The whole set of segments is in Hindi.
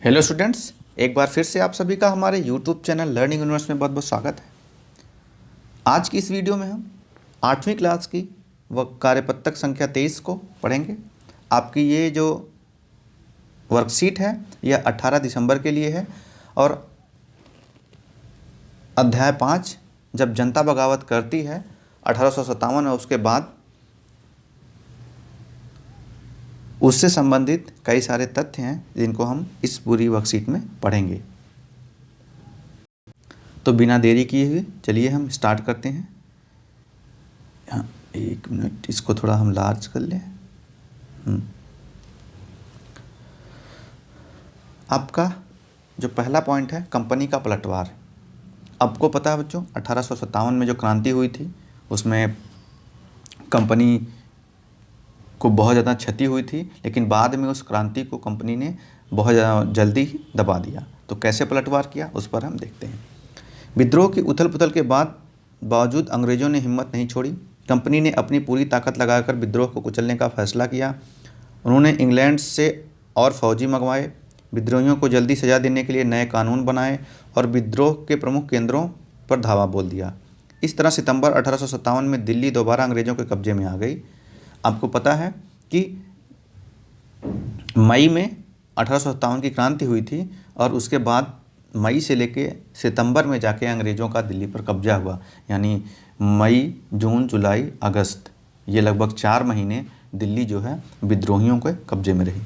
हेलो स्टूडेंट्स, एक बार फिर से आप सभी का हमारे यूट्यूब चैनल लर्निंग यूनिवर्स में बहुत बहुत स्वागत है। आज की इस वीडियो में हम 8वीं क्लास की व कार्यपत्रक संख्या 23 को पढ़ेंगे। आपकी ये जो वर्कशीट है यह 18 दिसंबर के लिए है और अध्याय 5 जब जनता बगावत करती है 1857 और उसके बाद उससे संबंधित कई सारे तथ्य हैं जिनको हम इस पूरी वर्कशीट में पढ़ेंगे। तो बिना देरी किए हुए चलिए हम स्टार्ट करते हैं। हाँ, एक मिनट, इसको थोड़ा हम लार्ज कर लें। आपका जो पहला पॉइंट है कंपनी का पलटवार। आपको पता है बच्चों, 1857 में जो क्रांति हुई थी उसमें कंपनी को बहुत ज़्यादा क्षति हुई थी, लेकिन बाद में उस क्रांति को कंपनी ने बहुत ज़्यादा जल्दी ही दबा दिया। तो कैसे पलटवार किया उस पर हम देखते हैं। विद्रोह की उथल पुथल के बावजूद अंग्रेज़ों ने हिम्मत नहीं छोड़ी। कंपनी ने अपनी पूरी ताकत लगाकर विद्रोह को कुचलने का फैसला किया। उन्होंने इंग्लैंड से और फौजी मंगवाए, विद्रोहियों को जल्दी सजा देने के लिए नए कानून बनाए और विद्रोह के प्रमुख केंद्रों पर धावा बोल दिया। इस तरह सितंबर 1857 में दिल्ली दोबारा अंग्रेज़ों के कब्जे में आ गई। आपको पता है कि मई में 1857 की क्रांति हुई थी और उसके बाद मई से लेके सितंबर में जाके अंग्रेज़ों का दिल्ली पर कब्जा हुआ। यानी मई, जून, जुलाई, अगस्त, ये लगभग 4 महीने दिल्ली जो है विद्रोहियों के कब्जे में रही।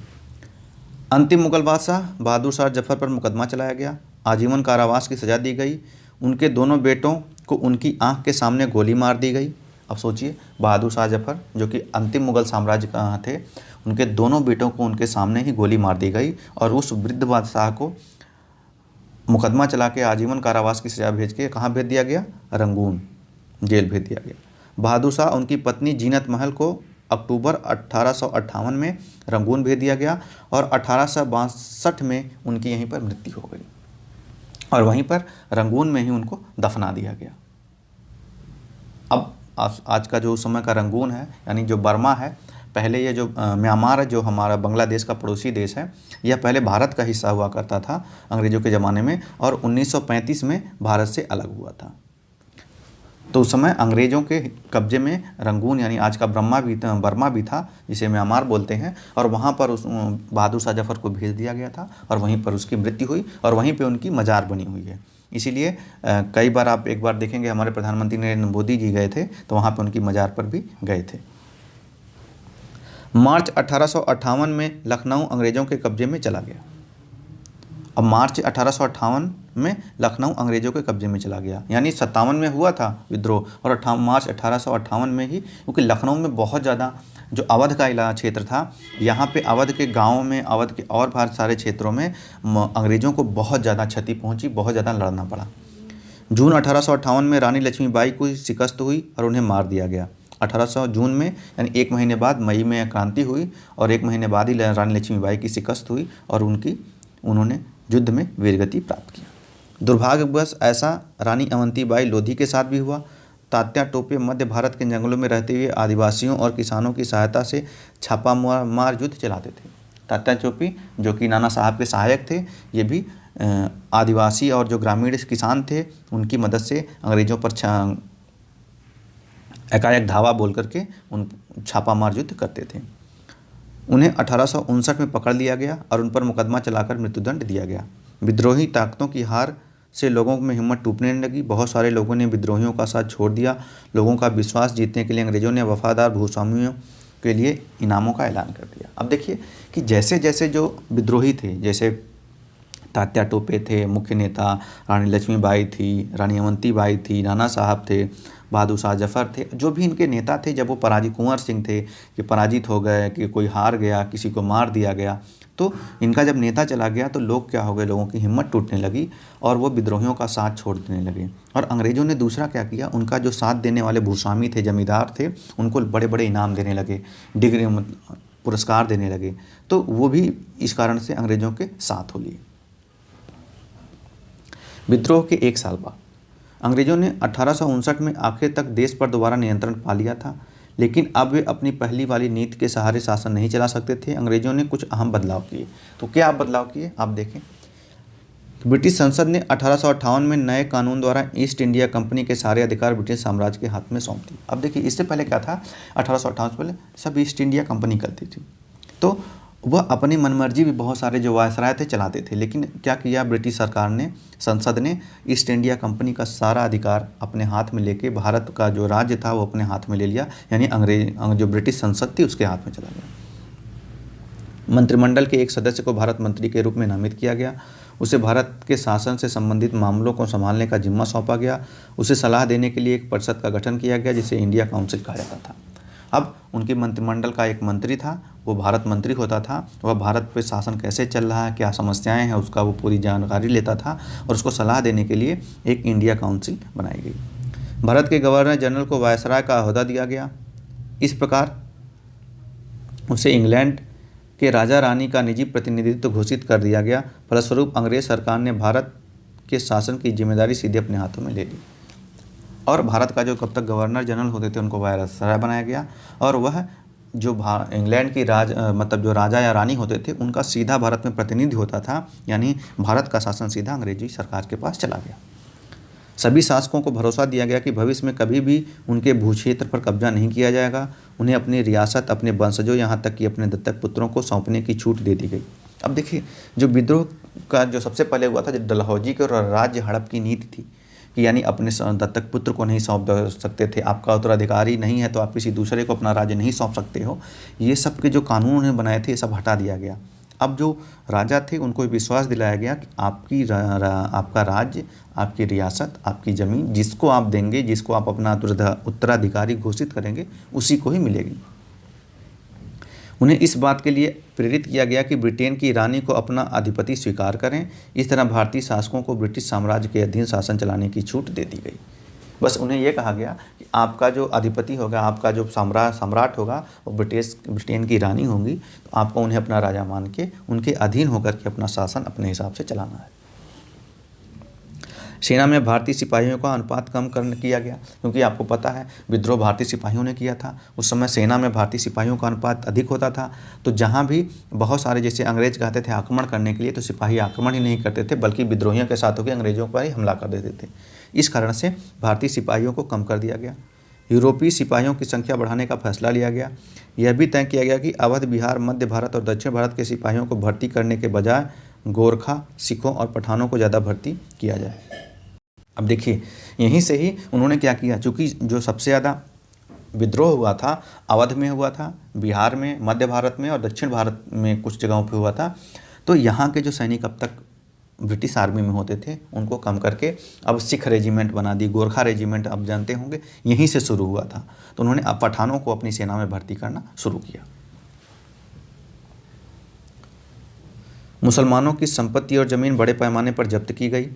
अंतिम मुगल बादशाह बहादुर शाह जफर पर मुकदमा चलाया गया, आजीवन कारावास की सज़ा दी गई। उनके दोनों बेटों को उनकी आंख के सामने गोली मार दी गई। अब सोचिए, बहादुर शाह जफर जो कि अंतिम मुगल साम्राज्य का थे, उनके दोनों बेटों को उनके सामने ही गोली मार दी गई और उस वृद्ध बादशाह को मुकदमा चला के आजीवन कारावास की सज़ा भेज के कहाँ भेज दिया गया? रंगून जेल भेज दिया गया। बहादुर शाह उनकी पत्नी जीनत महल को अक्टूबर 1858 में रंगून भेज दिया गया और 1862 में उनकी यहीं पर मृत्यु हो गई और वहीं पर रंगून में ही उनको दफना दिया गया। अब आज का जो समय का रंगून है, यानी जो बर्मा है, पहले ये जो म्यांमार है जो हमारा बांग्लादेश का पड़ोसी देश है, यह पहले भारत का हिस्सा हुआ करता था अंग्रेज़ों के ज़माने में और 1935 में भारत से अलग हुआ था। तो उस समय अंग्रेज़ों के कब्जे में रंगून यानी आज का बर्मा भी था, जिसे म्यांमार बोलते हैं, और वहाँ पर उस बहादुर शाह जफर को भेज दिया गया था और वहीं पर उसकी मृत्यु हुई और वहीं पर उनकी मज़ार बनी हुई है। इसीलिए कई बार आप एक बार देखेंगे हमारे प्रधानमंत्री नरेंद्र मोदी जी गए थे तो वहाँ पर उनकी मज़ार पर भी गए थे। मार्च 1858 में लखनऊ अंग्रेज़ों के कब्जे में चला गया। अब मार्च 1858 में लखनऊ अंग्रेज़ों के कब्जे में चला गया, यानी 57 में हुआ था विद्रोह और मार्च 1858 में ही, क्योंकि लखनऊ में बहुत ज़्यादा जो अवध का क्षेत्र था, यहाँ पे अवध के गाँवों में, अवध के और बहुत सारे क्षेत्रों में अंग्रेज़ों को बहुत ज़्यादा क्षति पहुँची, बहुत ज़्यादा लड़ना पड़ा। जून 1858 में रानी लक्ष्मीबाई को शिकस्त हुई और उन्हें मार दिया गया। 1800 जून में, यानी 1 महीने बाद मई में क्रांति हुई और 1 महीने बाद ही रानी लक्ष्मीबाई की शिकस्त हुई और उन्होंने युद्ध में वीरगति प्राप्त किया। दुर्भाग्यवश ऐसा रानी अवंतीबाई लोधी के साथ भी हुआ। तात्या टोपे मध्य भारत के जंगलों में रहते हुए आदिवासियों और किसानों की सहायता से छापा मार युद्ध चलाते थे। तात्या टोपे जो कि नाना साहब के सहायक थे, ये भी आदिवासी और जो ग्रामीण किसान थे उनकी मदद से अंग्रेज़ों पर एकाएक धावा बोल करके उन छापा मार युद्ध करते थे। उन्हें 1859 में पकड़ लिया गया और उन पर मुकदमा चलाकर मृत्युदंड दिया गया। विद्रोही ताकतों की हार से लोगों में हिम्मत टूटने लगी। बहुत सारे लोगों ने विद्रोहियों का साथ छोड़ दिया। लोगों का विश्वास जीतने के लिए अंग्रेज़ों ने वफादार भूस्वामियों के लिए इनामों का ऐलान कर दिया। अब देखिए कि जैसे जैसे जो विद्रोही थे, जैसे तात्या टोपे थे मुख्य नेता, रानी लक्ष्मीबाई थी, रानी अवंतीबाई थी, नाना साहब थे, बहादुर शाह जफर थे, जो भी इनके नेता थे, जब वो कुंवर सिंह थे कि पराजित हो गए, कि कोई हार गया, किसी को मार दिया गया, तो इनका जब नेता चला गया तो लोग क्या हो गए, लोगों की हिम्मत टूटने लगी और वो विद्रोहियों का साथ छोड़ देने लगे। और अंग्रेज़ों ने दूसरा क्या किया, उनका जो साथ देने वाले भूस्वामी थे, जमींदार थे, उनको बड़े बड़े इनाम देने लगे, डिग्री पुरस्कार देने लगे। तो वो भी इस कारण से अंग्रेज़ों के साथ हो लिए। विद्रोह के 1 साल बाद अंग्रेज़ों ने 1859 में आखिर तक देश पर दोबारा नियंत्रण पा लिया था, लेकिन अब वे अपनी पहली वाली नीति के सहारे शासन नहीं चला सकते थे। अंग्रेजों ने कुछ अहम बदलाव किए। तो क्या आप बदलाव किए, आप देखें। ब्रिटिश संसद ने 1858 में नए कानून द्वारा ईस्ट इंडिया कंपनी के सारे अधिकार ब्रिटिश साम्राज्य के हाथ में सौंप दिए। अब देखिए, इससे पहले क्या था, 1858 से पहले सब ईस्ट इंडिया कंपनी करती थी, तो वह अपनी मनमर्जी भी बहुत सारे जो वायसराय थे चलाते थे। लेकिन क्या किया ब्रिटिश सरकार ने, संसद ने ईस्ट इंडिया कंपनी का सारा अधिकार अपने हाथ में लेके भारत का जो राज्य था वो अपने हाथ में ले लिया, यानी जो ब्रिटिश संसद थी उसके हाथ में चला गया। मंत्रिमंडल के एक सदस्य को भारत मंत्री के रूप में नामित किया गया। उसे भारत के शासन से संबंधित मामलों को संभालने का जिम्मा सौंपा गया। उसे सलाह देने के लिए एक परिषद का गठन किया गया जिसे इंडिया काउंसिल कहा जाता था। अब उनके मंत्रिमंडल का एक मंत्री था, वो भारत मंत्री होता था। वह भारत पे शासन कैसे चल रहा है, क्या समस्याएं हैं, उसका वो पूरी जानकारी लेता था और उसको सलाह देने के लिए एक इंडिया काउंसिल बनाई गई। भारत के गवर्नर जनरल को वायसराय का ओहदा दिया गया। इस प्रकार उसे इंग्लैंड के राजा रानी का निजी प्रतिनिधित्व घोषित कर दिया गया। फलस्वरूप अंग्रेज सरकार ने भारत के शासन की जिम्मेदारी सीधे अपने हाथों में ले ली और भारत का जो कब तक गवर्नर जनरल होते थे उनको वायसराय बनाया गया और वह जो इंग्लैंड की मतलब जो राजा या रानी होते थे उनका सीधा भारत में प्रतिनिधि होता था, यानी भारत का शासन सीधा अंग्रेजी सरकार के पास चला गया। सभी शासकों को भरोसा दिया गया कि भविष्य में कभी भी उनके भूक्षेत्र पर कब्जा नहीं किया जाएगा। उन्हें अपनी रियासत अपने वंशजों यहाँ तक कि अपने दत्तक पुत्रों को सौंपने की छूट दे दी गई। अब देखिए, जो विद्रोह का जो सबसे पहले हुआ था, जो डलहौजी के राज्य हड़प की नीति थी कि यानी अपने दत्तक पुत्र को नहीं सौंप सकते थे, आपका उत्तराधिकारी नहीं है तो आप किसी दूसरे को अपना राज्य नहीं सौंप सकते हो। ये सब के जो कानून उन्होंने बनाए थे ये सब हटा दिया गया। अब जो राजा थे उनको विश्वास दिलाया गया कि आपका राज्य, आपकी रियासत, आपकी ज़मीन जिसको आप देंगे, जिसको आप अपना उत्तराधिकारी घोषित करेंगे उसी को ही मिलेगी। उन्हें इस बात के लिए प्रेरित किया गया कि ब्रिटेन की रानी को अपना अधिपति स्वीकार करें। इस तरह भारतीय शासकों को ब्रिटिश साम्राज्य के अधीन शासन चलाने की छूट दे दी गई। बस उन्हें यह कहा गया कि आपका जो अधिपति होगा, आपका जो सम्राट होगा वो ब्रिटेन की रानी होंगी, तो आपको उन्हें अपना राजा मान के उनके अधीन होकर के अपना शासन अपने हिसाब से चलाना है। सेना में भारतीय सिपाहियों का अनुपात कम किया गया, क्योंकि आपको पता है विद्रोह भारतीय सिपाहियों ने किया था। उस समय सेना में भारतीय सिपाहियों का अनुपात अधिक होता था। तो जहाँ भी बहुत सारे, जैसे अंग्रेज कहते थे आक्रमण करने के लिए, तो सिपाही आक्रमण ही नहीं करते थे बल्कि विद्रोहियों के साथ होकर अंग्रेजों पर ही हमला कर देते थे। इस कारण से भारतीय सिपाहियों को कम कर दिया गया। यूरोपीय सिपाहियों की संख्या बढ़ाने का फैसला लिया गया। यह भी तय किया गया कि अवध, बिहार, मध्य भारत और दक्षिण भारत के सिपाहियों को भर्ती करने के बजाय गोरखा, सिखों और पठानों को ज़्यादा भर्ती किया जाए। अब देखिए, यहीं से ही उन्होंने क्या किया, चूँकि जो सबसे ज़्यादा विद्रोह हुआ था अवध में हुआ था, बिहार में, मध्य भारत में और दक्षिण भारत में कुछ जगहों पे हुआ था। तो यहाँ के जो सैनिक अब तक ब्रिटिश आर्मी में होते थे उनको कम करके अब सिख रेजिमेंट बना दी। गोरखा रेजिमेंट आप जानते होंगे यहीं से शुरू हुआ था। तो उन्होंने अब पठानों को अपनी सेना में भर्ती करना शुरू किया। मुसलमानों की संपत्ति और ज़मीन बड़े पैमाने पर जब्त की गई।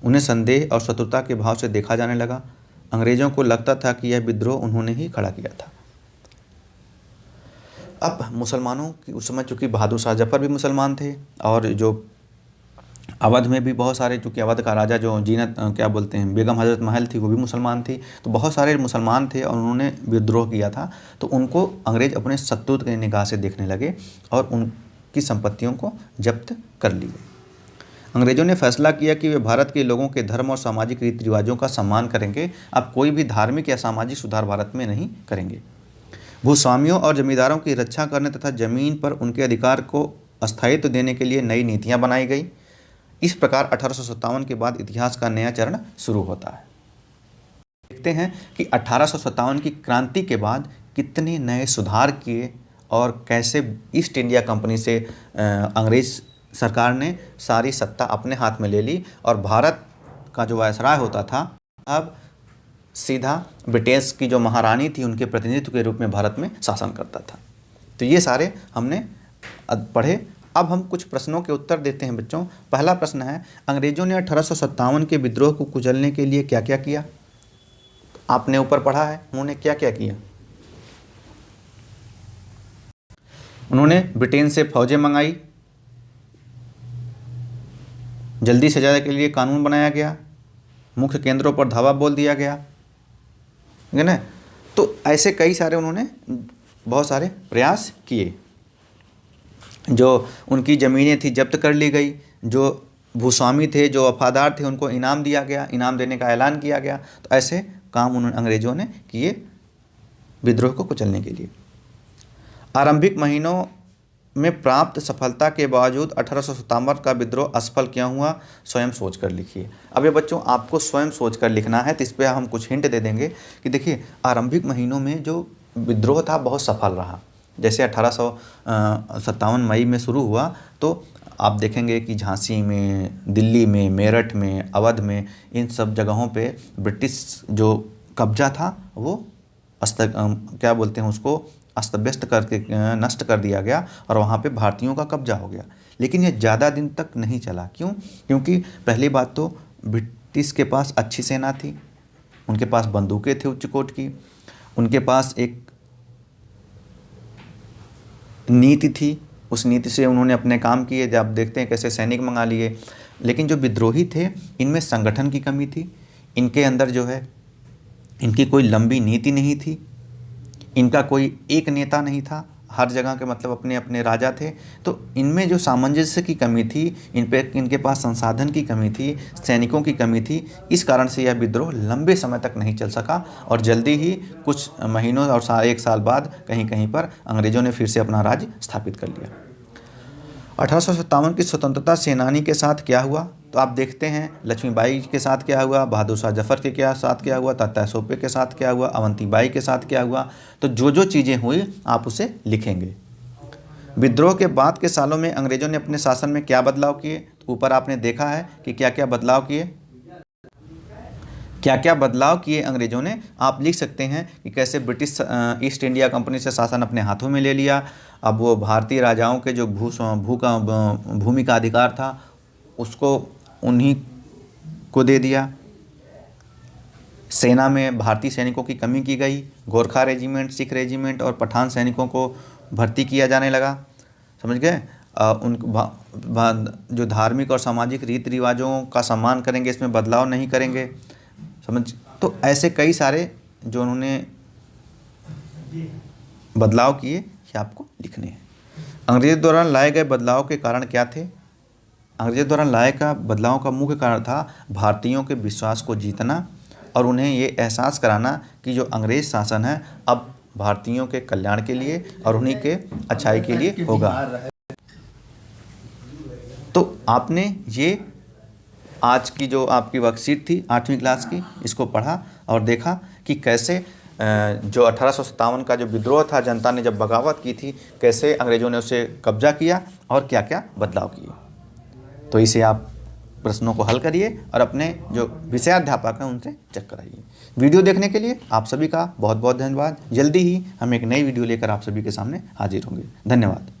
उन्हें संदेह और शत्रुता के भाव से देखा जाने लगा। अंग्रेजों को लगता था कि यह विद्रोह उन्होंने ही खड़ा किया था। अब मुसलमानों की उस समय चूँकि बहादुर शाह जफर भी मुसलमान थे और जो अवध में भी बहुत सारे, चूँकि अवध का राजा जो बेगम हजरत महल थी वो भी मुसलमान थी, तो बहुत सारे मुसलमान थे और उन्होंने विद्रोह किया था। तो उनको अंग्रेज अपने शत्रु की निगाह से देखने लगे और उनकी संपत्तियों को जब्त कर ली गई। अंग्रेजों ने फैसला किया कि वे भारत के लोगों के धर्म और सामाजिक रीति रिवाजों का सम्मान करेंगे। अब कोई भी धार्मिक या सामाजिक सुधार भारत में नहीं करेंगे। भूस्वामियों और जमींदारों की रक्षा करने तथा जमीन पर उनके अधिकार को स्थायित्व देने के लिए नई नीतियां बनाई गई। इस प्रकार 1857 के बाद इतिहास का नया चरण शुरू होता है। देखते हैं कि 1857 की क्रांति के बाद कितने नए सुधार किए और कैसे ईस्ट इंडिया कंपनी से अंग्रेज सरकार ने सारी सत्ता अपने हाथ में ले ली और भारत का जो वायसराय होता था अब सीधा ब्रिटिश की जो महारानी थी उनके प्रतिनिधित्व के रूप में भारत में शासन करता था। तो ये सारे हमने पढ़े। अब हम कुछ प्रश्नों के उत्तर देते हैं बच्चों। पहला प्रश्न है, अंग्रेजों ने 1857 के विद्रोह को कुचलने के लिए क्या क्या किया? आपने ऊपर पढ़ा है उन्होंने क्या क्या किया। उन्होंने ब्रिटेन से फौजें मंगाई, जल्दी सजाने के लिए कानून बनाया गया, मुख्य केंद्रों पर धावा बोल दिया गया, है ना। तो ऐसे कई सारे उन्होंने बहुत सारे प्रयास किए। जो उनकी ज़मीनें थी जब्त कर ली गई, जो भूस्वामी थे, जो वफादार थे, उनको इनाम दिया गया, इनाम देने का ऐलान किया गया। तो ऐसे काम उन्होंने अंग्रेज़ों ने किए विद्रोह को कुचलने के लिए। आरंभिक महीनों में प्राप्त सफलता के बावजूद 1857 का विद्रोह असफल क्यों हुआ, स्वयं सोच कर लिखिए। अब ये बच्चों आपको स्वयं सोच कर लिखना है, तो इस पर हम कुछ हिंट दे देंगे कि देखिए आरंभिक महीनों में जो विद्रोह था बहुत सफल रहा। जैसे 1857 मई में शुरू हुआ, तो आप देखेंगे कि झांसी में, दिल्ली में, मेरठ में, अवध में, इन सब जगहों पे ब्रिटिश जो कब्जा था वो क्या बोलते हैं उसको, अस्त व्यस्त करके नष्ट कर दिया गया और वहाँ पे भारतीयों का कब्जा हो गया। लेकिन ये ज़्यादा दिन तक नहीं चला। क्यों? क्योंकि पहली बात तो ब्रिटिश के पास अच्छी सेना थी, उनके पास बंदूकें थी उच्च कोट की, उनके पास एक नीति थी, उस नीति से उन्होंने अपने काम किए। जब आप देखते हैं कैसे सैनिक मंगा लिए। लेकिन जो विद्रोही थे इनमें संगठन की कमी थी, इनके अंदर जो है इनकी कोई लंबी नीति नहीं थी, इनका कोई एक नेता नहीं था, हर जगह के मतलब अपने अपने राजा थे। तो इनमें जो सामंजस्य की कमी थी, इनके पास संसाधन की कमी थी, सैनिकों की कमी थी। इस कारण से यह विद्रोह लंबे समय तक नहीं चल सका और जल्दी ही कुछ महीनों और एक साल बाद कहीं कहीं पर अंग्रेज़ों ने फिर से अपना राज्य स्थापित कर लिया। 1857 की स्वतंत्रता सेनानी के साथ क्या हुआ, तो आप देखते हैं लक्ष्मीबाई के साथ क्या हुआ, बहादुर शाह जफर के साथ क्या हुआ, तात्या तोपे के साथ क्या हुआ, अवंतीबाई के साथ क्या हुआ। तो जो जो चीज़ें हुई आप उसे लिखेंगे। विद्रोह के बाद के सालों में अंग्रेज़ों ने अपने शासन में क्या बदलाव किए, तो ऊपर आपने देखा है कि क्या क्या बदलाव किए अंग्रेज़ों ने। आप लिख सकते हैं कि कैसे ब्रिटिश ईस्ट इंडिया कंपनी से शासन अपने हाथों में ले लिया। अब वो भारतीय राजाओं के जो भूमि का अधिकार था उसको उन्हीं को दे दिया। सेना में भारतीय सैनिकों की कमी की गई, गोरखा रेजिमेंट, सिख रेजिमेंट और पठान सैनिकों को भर्ती किया जाने लगा। समझ गए? जो धार्मिक और सामाजिक रीति रिवाजों का सम्मान करेंगे, इसमें बदलाव नहीं करेंगे। समझ? तो ऐसे कई सारे जो उन्होंने बदलाव किए ये आपको लिखने हैं। अंग्रेज़ों द्वारा लाए गए बदलाव के कारण क्या थे? अंग्रेज़ों द्वारा लाए का बदलाव का मुख्य कारण था भारतीयों के विश्वास को जीतना और उन्हें ये एहसास कराना कि जो अंग्रेज़ शासन है अब भारतीयों के कल्याण के लिए और उन्हीं के अच्छाई के लिए होगा। तो आपने ये आज की जो आपकी वर्कशीट थी 8वीं क्लास की, इसको पढ़ा और देखा कि कैसे जो 1857 का जो विद्रोह था, जनता ने जब बगावत की थी, कैसे अंग्रेज़ों ने उसे कब्जा किया और क्या क्या बदलाव किए। तो इसे आप प्रश्नों को हल करिए और अपने जो विषयाध्यापक हैं उनसे चेक कराइए। वीडियो देखने के लिए आप सभी का बहुत बहुत धन्यवाद। जल्दी ही हम एक नई वीडियो लेकर आप सभी के सामने हाजिर होंगे। धन्यवाद।